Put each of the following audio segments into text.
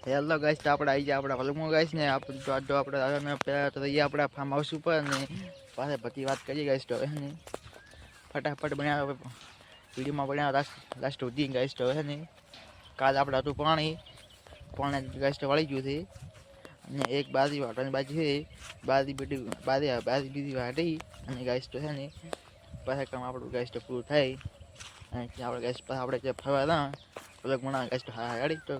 Hello guys, તો આપણે આવી ગયા આપણા વલમો ગાઈસ ને આપણે તો આપણે પહેલાં તો રહીએ આપણા ફાર્મ હાઉસ ઉપર ને પાસે બધી વાત કરીએ ગાઈસ. તો હવે ને ફટાફટ બનાવે વિડીયોમાં બનાવ લાસ્ટ સુધી ગાઈસ. તો હવે ને કાલ આપણે હતું પાણી ગાઈસ તો વળી ગયું છે અને એક બાજી વાટવાની બાજી છે, બાજી બીજી વાટી અને ગાઈસ તો છે ને પાછા કામ આપણું ગાઈસ તો પૂરું થાય અને આપણે ગાઈસ આપણે જે ફરવા હતા અલગ બનાવે ગાઈસ. તો હા ગાડી તો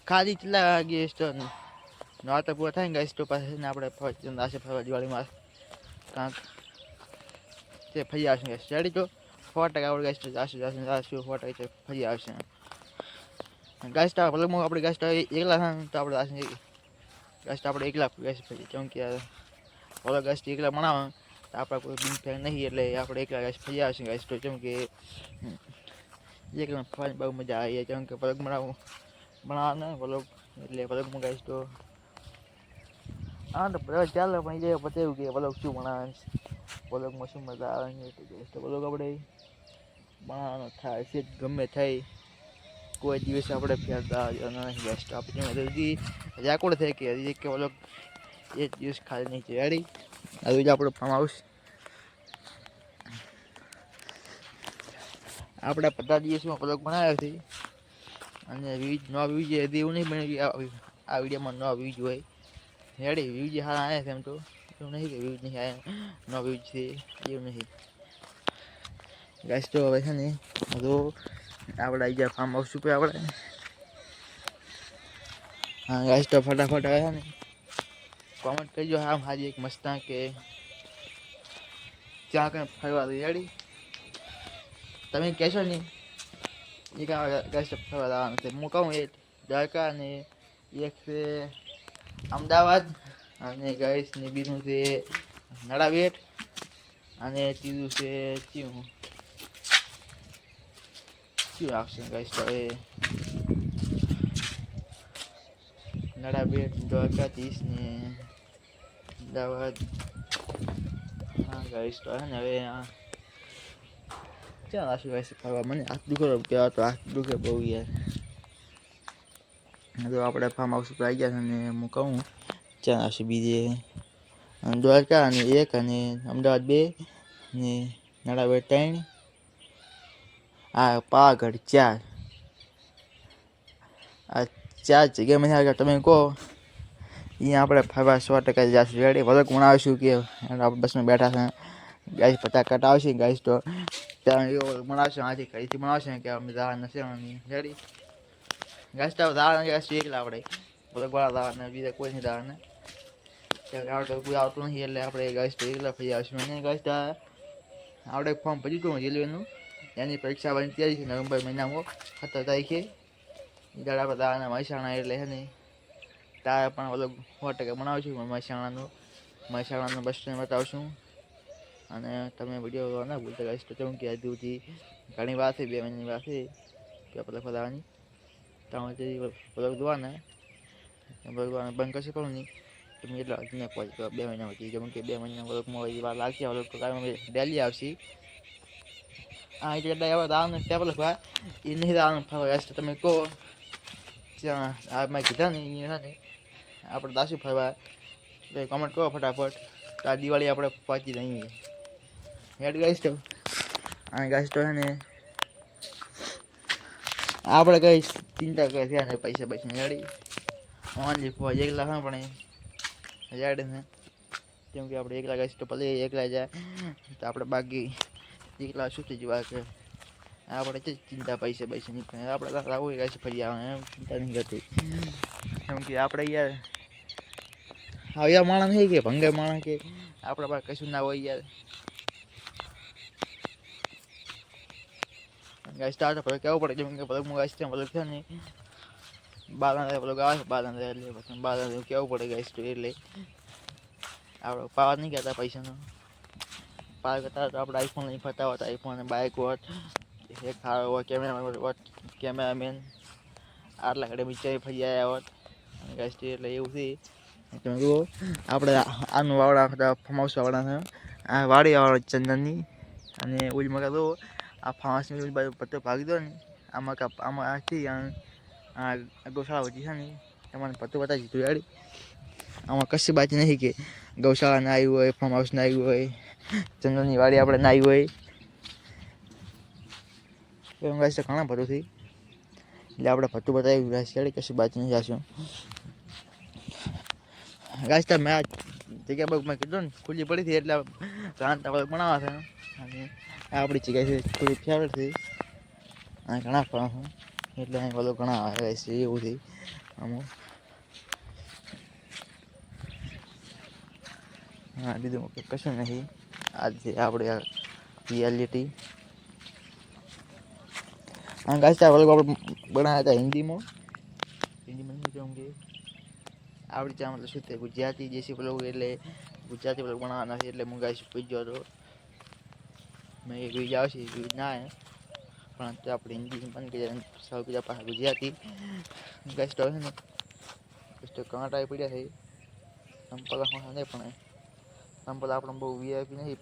ખાલી કેટલા વાગે તો નવા પૂરા થાય ને ગાઈસ તો પાછા ને આપણે ફરવા દિવાળીમાં કાંક તે ફરી આવશે ગાઈસ. રેડી તો 100% આપણે ગાઈસ તો જાશું 100% ફરી આવશે ગાઈસ. તો ભલે આપણે ગાઈસ તો એકલા થાય તો આપણે ગાઈસ તો આપણે એકલા ગાઈસ ફરી કેમ કે ઓલો ગાઈસ એકલા બનાવે તો આપણે કોઈ બિન ફેર નહીં એટલે આપણે એકલા ગાઈસ ફરી આવશે ગાઈસ. તો કેમ કે એકલા ફરવાની બહુ મજા આવી કેમ કે પલક બનાવવાના વ્લોગ એટલે વ્લોગ મંગાવીશ. તો હા તો બરાબર ચાલો પણ એ બતાવ્યું કે વ્લોગ શું બનાવે વ્લોગમાં શું મજા આવે તો વ્લોગ આપણે બનાવવાનો થાય છે ગમે થાય કોઈ દિવસ આપણે ફેરતા નહીં ગાઈસ. તો આપણે હજી રેકોર્ડ થાય કે હજી કે વ્લોગ એક દિવસ ખાલી નહીં છે. રેડી હજુ જ આપણું ફાર્મ હાઉસ આપણે બધા દિવસમાં વ્લોગ બનાવ્યા છે અને નવા વ્યૂઝ હજી એવું નહીં બને આ વિડીયોમાં નવા વ્યૂઝ હોય. રેડી વ્યૂઝ સારા આવ્યા છે એમ તો એવું નહીં કે વ્યૂઝ નહીં આવ્યા, નવા વ્યૂઝ છે એવું નહીં ગાઈસ. તો હવે છે ને તો આપણે આવી ગયા ફાર્મ હાઉસ ઉપર આપણે. હા ગાઈસ તો ફટાફટ આવે છે ને કોમેન્ટ કરજો હા હાજી એક મસ્ત કે ત્યાં કંઈ ફરવા દે. રેડી તમે કહેશો નહીં એ કાંઈ ગાઈસ ફરવા જવાનું છે. હું કહું એક દ્વારકા અને એક છે અમદાવાદ અને ગાઈસ ને બીજું છે નડાબેટ અને ત્રીજું છે શું આવશે ગાઈસ. તો એ નડાબેટ દ્વારકાધીશ ને અમદાવાદ. હા ગાઈસ તો હે ને હવે ચાલ આશું ગાઈસ ફરવા. મને હાથ દુખો કહેવા તો હાથ દુખે બહુ યાર. તો આપણે ફાર્મ હાઉસ ઉપર આવી ગયા છે અને હું કહું ચાલ આશું બીજે દ્વારકા અને એક અને અમદાવાદ 2 ને નડાબેટ 3 આ પાવાગઢ 4 આ 4 જગ્યા મને આગળ તમે કહો અહીંયા આપણે ફરવા 100% જઈશું. રેડી વલક બનાવીશું કે આપણે બસમાં બેઠા છે ગાઈસ પતા કટાવશે ગાઈસ. તો ત્યાં એવું બનાવશે આથી કઈથી બનાવશે કે અમે જવા નથી. રેડી ગાઈસ તો જવાના ગાઈસ એકલા આપણે વલક વાળા જવાના બીજા કોઈ નહીં જવાના આપણે કોઈ આવતું નથી એટલે આપણે ગાઈસ તો એકલા ફરી આવશું. અને ગાઈસ આપણે ફોર્મ ભર્યું હતું રેલવેનું એની પરીક્ષા આવવાની તૈયારી છે નવેમ્બર મહિનામાં 17 તારીખે દાડા આપણે દાવાના મહેસાણા એટલે છે ને તારે પણ ઓલો 100% બનાવીશું મહેસાણાનું બસ સ્ટેન્ડ બતાવશું. અને તમે વિડીયો ના ભૂલતા ગાઈસ. તો કેમ કે હજુ સુધી ઘણી વાત છે 2 મહિનાની વાત છે કે આપણે ફરવાની તમે વ્લોગ જોવાના બંધ કરશે પણ નહીં તમે એટલા નહીં પહોંચી 2 મહિના પછી જેમ કે 2 મહિના વ્લોગમાં વાર લાગશે. વ્લોગ તો કારણ ડેલી આવશે. હા એટલે હવે દાવાનું ટેબલ ભાઈ એ નહીં દાવાનું ફરવા. તમે કહો ત્યાં આ મેં કીધા ને અહીંયા ને આપણે દાશું ફરવા તો કમેન્ટ કરો ફટાફટ. તો આ દિવાળી આપણે પહોંચી જઈએ હેડ ગાઈસ. તો આ ગાઈસ તો છે ને આપણે કઈ ચિંતા કરે છે ને પૈસા રેડી ઓનલી ફોર એકલા હા પણ રેડ ને કેમ કે આપણે એકલા ગાઈસ તો ભલે એકલા જાય તો આપણે બાકી એકલા શું થઈ જવા કે આપણે છે ચિંતા પૈસા નહીં આપણે આવું ગાઈસ ફરી આવે એમ ચિંતા નહીં કરતી કેમ કે આપણે યાર આવ્યા માણસ નહીં કે ભંગાર માણસ કે આપણા પાસે કશું ના હોય યાર. ગાઈસ તો આપણે કેવું પડે જેમ કે ભલક ગાઈસ ત્યાં ભલક છે ને 12 ભલક આવે 12 એટલે પછી 12 કેવું પડે ગાઈસ. તો એટલે આપણે પાવા નહીં કહેતા પૈસાનો પાવા કરતા તો આપણે આઈફોન લઈને ફરતા હોત. આઈફોન અને બાઇક હોત એક સારો હોય કેમેરામેન આટલા ઘડે બિચારી ફરી આવ્યા હોત અને ગાઈસ એટલે એવું છે. તમે જુઓ આપણે આનું વાવડા ફાર્મ હાઉસ વાવડા છે આ વાડી વાળો ચંદનની અને ઓલી મગા તો આ ફાર્મ હાઉસની ઓલી બાજુ પત્તો ભાગી દો ને આમાં આથી ગોશાળા વધી છે ને તમને પતું બતાવી દીધું રેડી. આમાં કશી બાકી નહીં કે ગૌશાળા ના આવી હોય, ફાર્મ હાઉસ ના આવ્યું હોય, જંગલની વાડી આપણે ના આવી હોય, એવું ગાઈસ ઘણા બધું થી. એટલે આપણે પતું બતાવી ગાઈસ રેડી, કશી બાકી નહીં જાશું ગાઈસ. તો મેં જગ્યા બહુ મેં કીધું ને ખુલ્લી પડી હતી એટલે રાંધતા વળગ બનાવવા છે. અને આપણી જગ્યા છે થોડી ફેવરેટ થઈ અને ઘણા ફળ છે એટલે અહીં બધું ઘણા આવે છે એવું થઈ અમુક. હા બીજું કશું નહીં. આજે આપણે રિયાલિટી હા ગાઈસ વ્લોગ આપણે બનાવ્યા હતા હિન્દીમાં શું કે આવડી ચા મતલબ શું થાય ગુજરાતી દેશી વ્લોગ એટલે ગુજરાતી વ્લોગ બનાવવાના છે એટલે હું ગાઈસ પૂછ્યો હતો મેં એક વિડીયો આવશે વિડીયો ના આવે પણ તો આપણે હિન્દી પણ કે સૌ બીજા પાસે ગુજરાતી ગાઈસ તો છે ને તો કાંટા પડ્યા છે સંપલ નહીં પણ સંપલ આપણે બહુ વીઆઈપી નહીં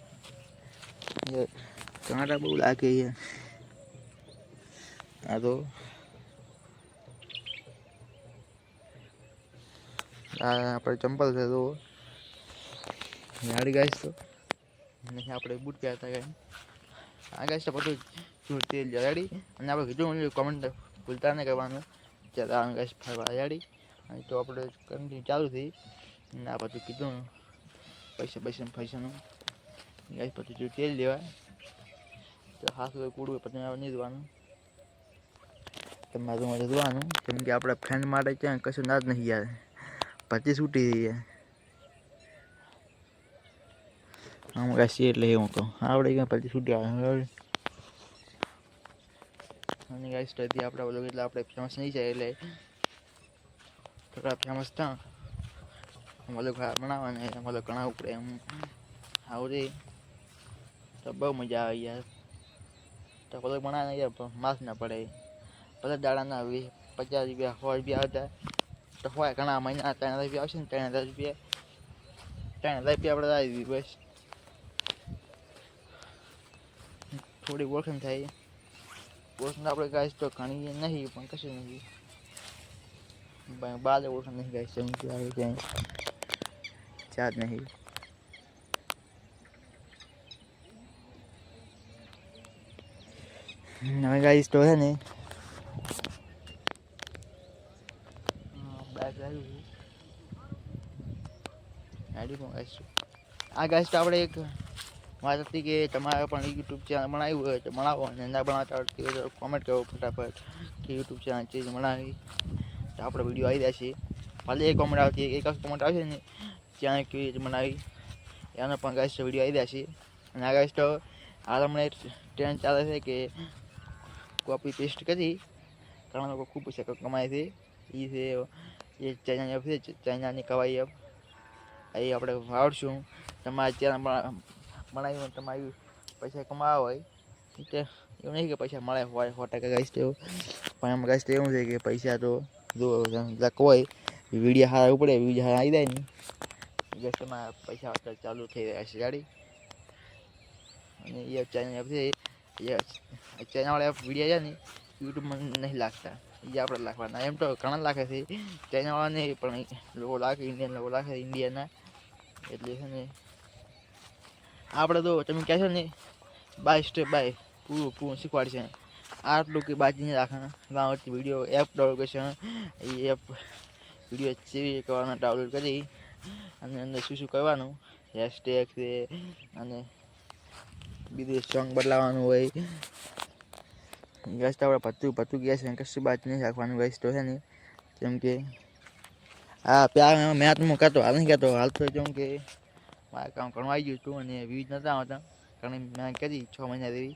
કાંટા બહુ લાગે છે. આ તો આપણે ચંપલ છે તો ગાડી ગાઈશ તો નહીં આપણે બૂટ પહેરતા ગઈ આ ગાઈશ તો બધું તેલ રેડી. અને આપણે કીધું કોમેન્ટ ભૂલતા નહીં કરવાનું ત્યારે આ ગાઈશ ફરવા રેડી. અને તો આપણે કન્ટિન્યુ ચાલુ થઈ અને આ બધું કીધું પૈસાનું ગાઈશ બધું તેલ લેવાય તો હાથ કૂડું પછી નહીં જોવાનું તમારું માટે જોવાનું કેમ કે આપણા ફ્રેન્ડ માટે ક્યાં કશું ના જ નહીં યાર. 25 ઉઠી રહી આમ કાશી એટલે હું કહું આવડે ક્યાં 25 ઉઠી આવે અને ગાઈસ તો આપણા વ્લોગ એટલે આપણે ફેમસ નહીં જાય એટલે થોડા ફેમસ થા વ્લોગ બનાવવાના વ્લોગ ઘણા ઉપડે એમ આવડે તો બહુ મજા આવે યાર. તો વ્લોગ બનાવવાના યાર માસ ના પડે 50 દાડા ના આવે 50 રૂપિયા 100 રૂપિયા આવતા તો હોય ઘણા મહિના 3000 રૂપિયા આવશે ને 3000 રૂપિયા આપણે આવી બસ થોડી ઓળખાણ થાય. ઓળખાણ આપણે ગાઈશ તો ઘણી નહીં પણ કશું નથી બાદ ઓળખાણ નહીં ગાઈશ એમ કે આવે ક્યાંય ચાર નહીં. હવે ગાઈશ તો છે ને બાઇક લાવ્યું ગાડી પણ ગાઈશ આ ગાઈશ તો આપણે એક વાત હતી કે તમારે પણ યુટ્યુબ ચેનલ બનાવ્યું હોય તો બનાવો અને ના બનાવતા આવડતી હોય તો કોમેન્ટ કરો ફટાફટ કે યુટ્યુબ ચેનલ ચીજ બનાવી તો આપણે વિડીયો આવી જશે. ભલે એક કોમેન્ટ આવતી એક જ કોમેન્ટ આવશે ને ત્યાં કેવી રીતે બનાવી એનો પણ ગાઈસ વિડીયો આવી જશે. અને આ ગાઈસ તો હાલ હમણાં ટ્રેન્ડ ચાલે છે કે કોપી પેસ્ટ કરી ઘણા લોકો ખૂબ પૈસા કમાય છે. એ છે એ ચાઇના એપ છે ચાઇનાની કવાઈ એપ એ આપણે વાવડશું તમારે ચેનલ બનાવી તમારી પૈસા કમાવા હોય તો એવું નહીં કે પૈસા મળે હોય 100% ગાઈશ તો પણ એમ ગાઈશ તો એવું છે કે પૈસા તો જો હોય વિડીયો સારા ઉપડે વિડીયો સારા આવી જાય ને ગાઈશ તમારા પૈસા અત્યારે ચાલુ થઈ રહ્યા છે ગાડી. અને એ ચાઇના એપ છે એ ચાઇનાવાળા એપ વિડીયો છે ને યુટ્યુબમાં નહીં લાગતા એ આપણે લાખવાના એમ તો ઘણા લાગે છે ચાઇનાવાળા નહીં પણ લોકો લાગે ઇન્ડિયન લોકો લાગે ઇન્ડિયાના એટલે છે ને આપણે તો તમે કહે છો ને બાય સ્ટેપ બાય પૂરું શીખવાડશે આટલું કે બાકી નહીં રાખવાના વિડીયો એપ ડાઉનલોડ કરશે એ એપ વિડીયો સેવી કરવાના ડાઉનલોડ કરી અને અંદર શું કરવાનું હેશટેગ છે અને બીજું સોંગ બદલાવાનું હોય ગેસ તો આપણે પતું ગેસ કશું બાકી નહીં રાખવાનું ગેસ તો છે ને કેમ કે હા પ્યાર મેં તો કહેતો હાલ નહીં કહેતો હાલ તો જેમ કે મારે કામ ઘણું આવી ગયું હતું અને વ્યૂઝ નહોતા આવતા કારણ મેં કરી 6 મહિના જેવી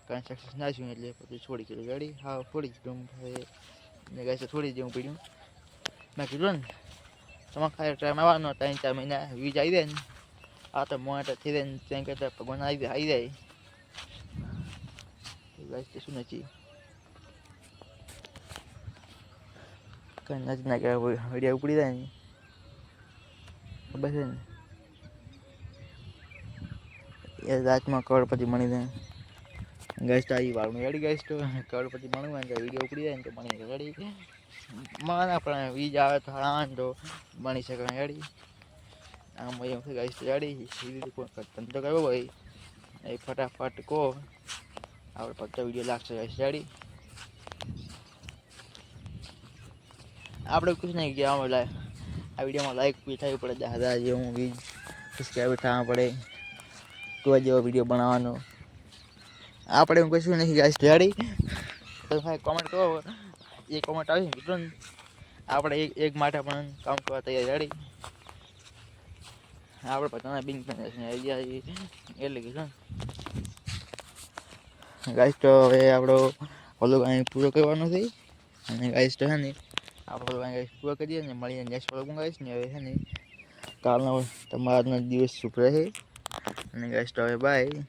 કારણ સક્સેસ ના છું એટલે પછી છોડી ગયેલું ગાડી હા છોડી દીધું ને ગાઈસ છોડી દેવું પડ્યું. મેં કીધું ને તમારે ખાલી ટાઈમ આવવાનો 3-4 મહિના વ્યૂઝ આવી જાય ને આ તો મોટા થઈ જાય ને ત્યાં કરતાં ભગવાન આવી જાય ગાઈસ તો શું નથી કંઈ નથી ના કે વિડીયો ઉપડી જાય ને ખબર છે ને એ રાતમાં કરોડપતિ બની જાય ગાઈસ તો આવી વાળું રેડી ગાઈસ તો કરોડપતિ બનવું હોય તો વિડીયો ઉપડી જાય ને તો બની રેડી મને પણ વીજ આવે તો હા તો બની શકે હેડી આમ એમ ગાઈસ હેડી સીધી કોઈ ધંધો કરવો હોય એ ફટાફટ કહો આપણે પત્તા વિડીયો લાગશે ગાઈસ હેડી આપણે કુછ નહીં કિયા આમાં આ વિડીયોમાં લાઈક બી થવી પડે દાદા જેવું વીજ સબસ્ક્રાઈબ થવા પડે તો જેવો વિડીયો બનાવવાનો આપણે એમ કશું નહીં ગાઈસ હેડી તો ભાઈ કોમેન્ટ કરો એ કોમેન્ટ આવી મિત્રો આપણે એક માટે પણ કામ કરવા તૈયાર રેડી આપણે પોતાના બિંગ એટલે કે ગાઈસ તો હવે આપણો વ્લોગ અહીં પૂરો કરવાનો છે અને ગાઈસ તો હે ને આપણે વ્લોગ અહીં પૂરો કરીએ ને મળીને નેક્સ્ટ વ્લોગમાં ગાઈસ ને હવે હે ને કાલનો તમારો દિવસ શુભ રહે અને ગાઈસ તો હવે બાય